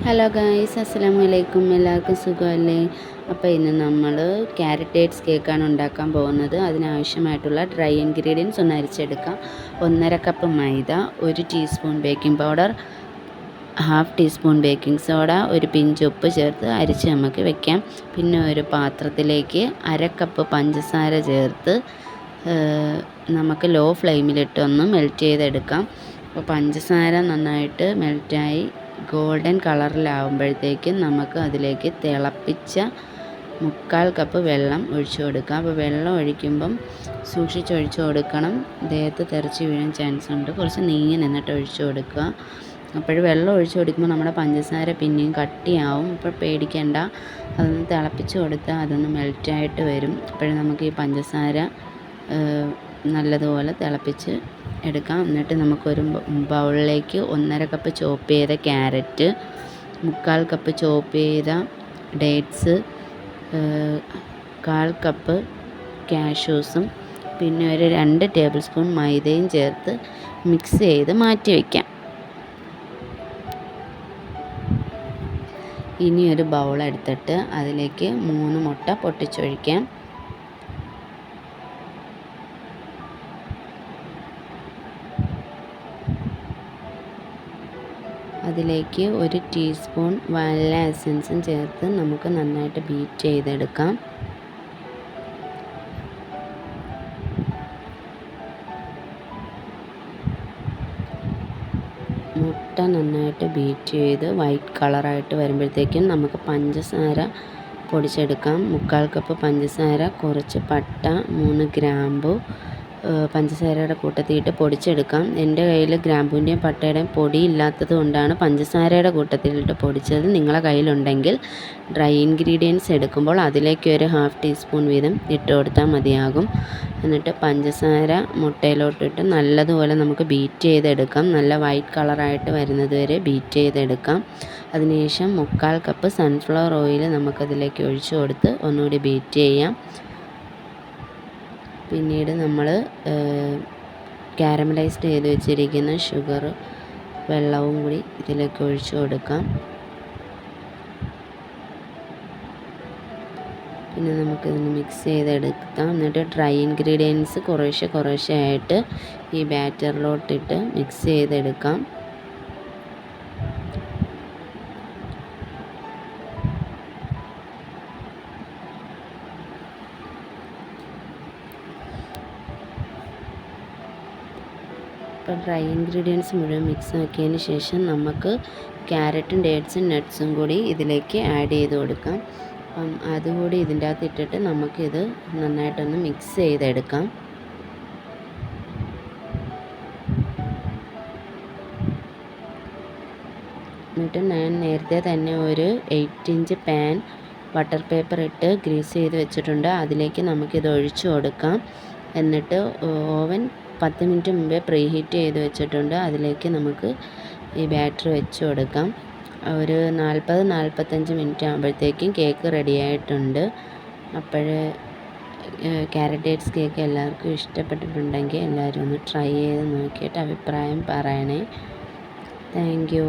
Hello guys, അസ്സലാമു അലൈക്കും. എല്ലാവർക്കും സുഖമല്ലേ? അപ്പോൾ ഇന്ന് നമ്മൾ ക്യാരറ്റ് ഡേറ്റ്സ് കേക്കാണ് ഉണ്ടാക്കാൻ പോകുന്നത്. അതിനാവശ്യമായിട്ടുള്ള ഡ്രൈ ഇൻഗ്രീഡിയൻസ് ഒന്ന് അരിച്ചെടുക്കാം. 1.5 കപ്പ് മൈദ, 1 teaspoon baking powder, 1/2 teaspoon baking soda, ഒരു പിഞ്ച് ഉപ്പ് ചേർത്ത് അരിച്ച് നമുക്ക് വെക്കാം. പിന്നെ ഒരു പാത്രത്തിലേക്ക് 1/2 കപ്പ് പഞ്ചസാര ചേർത്ത് നമുക്ക് ലോ ഫ്ലെയിമിലിട്ടൊന്ന് മെൽറ്റ് ചെയ്തെടുക്കാം. അപ്പോൾ പഞ്ചസാര നന്നായിട്ട് മെൽറ്റായി ഗോൾഡൻ കളറിലാവുമ്പോഴത്തേക്കും നമുക്ക് അതിലേക്ക് തിളപ്പിച്ച 1/4 കപ്പ് വെള്ളം ഒഴിച്ചു കൊടുക്കാം. അപ്പോൾ വെള്ളം ഒഴിക്കുമ്പം സൂക്ഷിച്ചൊഴിച്ചു കൊടുക്കണം, ദേഹത്ത് തെറിച്ച് വീഴാൻ ചാൻസ് ഉണ്ട്. കുറച്ച് നീങ്ങി നിന്നിട്ട് ഒഴിച്ചു കൊടുക്കുക. അപ്പോൾ വെള്ളം ഒഴിച്ചു കൊടുക്കുമ്പോൾ നമ്മുടെ പഞ്ചസാര പിന്നെയും കട്ടിയാവും. അപ്പോൾ പേടിക്കേണ്ട, അതൊന്ന് തിളപ്പിച്ച് കൊടുത്താൽ അതൊന്ന് മെൽറ്റായിട്ട് വരും. അപ്പോൾ നമുക്ക് ഈ പഞ്ചസാര നല്ലതുപോലെ തിളപ്പിച്ച് എടുക്കാം. എന്നിട്ട് നമുക്കൊരു ബൗളിലേക്ക് 1.5 കപ്പ് ചോപ്പ് ചെയ്ത ക്യാരറ്റ്, 1/4 കപ്പ് ചോപ്പ് ചെയ്ത ഡേറ്റ്സ്, 1/4 കപ്പ് കാഷ്യൂസും പിന്നെ ഒരു 2 ടേബിൾ സ്പൂൺ മൈദയും ചേർത്ത് മിക്സ് ചെയ്ത് മാറ്റി വയ്ക്കാം. ഇനി ഒരു ബൗൾ എടുത്തിട്ട് അതിലേക്ക് 3 മുട്ട പൊട്ടിച്ചൊഴിക്കാം. അതിലേക്ക് 1 ടീസ്പൂൺ വാനില എസൻസും ചേർത്ത് നമുക്ക് നന്നായിട്ട് ബീറ്റ് ചെയ്തെടുക്കാം. മുട്ട നന്നായിട്ട് ബീറ്റ് ചെയ്ത് വൈറ്റ് കളറായിട്ട് വരുമ്പോഴത്തേക്കും നമുക്ക് പഞ്ചസാര പൊടിച്ചെടുക്കാം. 1/4 കപ്പ് പഞ്ചസാര, കുറച്ച് പട്ട, 3 ഗ്രാമ്പു പഞ്ചസാരയുടെ കൂട്ടത്തിയിട്ട് പൊടിച്ചെടുക്കാം. എൻ്റെ കയ്യിൽ ഗ്രാമ്പൂൻ്റെയും പട്ടയുടെയും പൊടി ഇല്ലാത്തത് കൊണ്ടാണ് പഞ്ചസാരയുടെ കൂട്ടത്തിലിട്ട് പൊടിച്ചത്. നിങ്ങളുടെ കയ്യിലുണ്ടെങ്കിൽ ഡ്രൈ ഇൻഗ്രീഡിയൻസ് എടുക്കുമ്പോൾ അതിലേക്ക് ഒരു 1/2 ടീസ്പൂൺ വീതം ഇട്ട് കൊടുത്താൽ മതിയാകും. എന്നിട്ട് പഞ്ചസാര മുട്ടയിലോട്ടിട്ട് നല്ലതുപോലെ നമുക്ക് ബീറ്റ് ചെയ്തെടുക്കാം. നല്ല വൈറ്റ് കളറായിട്ട് വരുന്നത് വരെ ബീറ്റ് ചെയ്തെടുക്കാം. അതിനുശേഷം 1/4 കപ്പ് സൺഫ്ലവർ ഓയിൽ നമുക്കതിലേക്ക് ഒഴിച്ചു കൊടുത്ത് ഒന്നുകൂടി ബീറ്റ് ചെയ്യാം. പിന്നീട് നമ്മൾ കാരമലൈസ്ഡ് ചെയ്ത് വെച്ചിരിക്കുന്ന ഷുഗർ വെള്ളവും കൂടി ഇതിലേക്ക് ഒഴിച്ചു കൊടുക്കാം. പിന്നെ നമുക്കിതൊന്ന് മിക്സ് ചെയ്തെടുക്കാം. എന്നിട്ട് ഡ്രൈ ഇൻഗ്രീഡിയൻസ് കുറേശ്ശെ ആയിട്ട് ഈ ബാറ്ററിലോട്ടിട്ട് മിക്സ് ചെയ്തെടുക്കാം. ഇപ്പോൾ ഡ്രൈ ഇൻഗ്രീഡിയൻസ് മുഴുവൻ മിക്സ് ആക്കിയതിന് ശേഷം നമുക്ക് ക്യാരറ്റും ഡേറ്റ്സും നട്ട്സും കൂടി ഇതിലേക്ക് ആഡ് ചെയ്ത് കൊടുക്കാം. അപ്പം അതുകൂടി ഇതിൻ്റെ അകത്ത് ഇട്ടിട്ട് നമുക്കിത് നന്നായിട്ടൊന്ന് മിക്സ് ചെയ്തെടുക്കാം. എന്നിട്ട് ഞാൻ നേരത്തെ തന്നെ ഒരു 8 ഇഞ്ച് പാൻ ബട്ടർ പേപ്പർ ഇട്ട് ഗ്രീസ് ചെയ്ത് വെച്ചിട്ടുണ്ട്. അതിലേക്ക് നമുക്കിത് ഒഴിച്ചു കൊടുക്കാം. എന്നിട്ട് ഓവൻ 10 മിനിറ്റ് മുമ്പേ പ്രീ ഹീറ്റ് ചെയ്ത് വെച്ചിട്ടുണ്ട്. അതിലേക്ക് നമുക്ക് ഈ ബാറ്റർ വെച്ച് കൊടുക്കാം. ഒരു 40-45 മിനിറ്റ് ആകുമ്പോഴത്തേക്കും കേക്ക് റെഡി ആയിട്ടുണ്ട്. അപ്പോൾ ക്യാരറ്റ് ഡേറ്റ്സ് കേക്ക് എല്ലാവർക്കും ഇഷ്ടപ്പെട്ടിട്ടുണ്ടെങ്കിൽ എല്ലാവരും ഒന്ന് ട്രൈ ചെയ്ത് നോക്കിയിട്ട് അഭിപ്രായം പറയണേ. Thank you.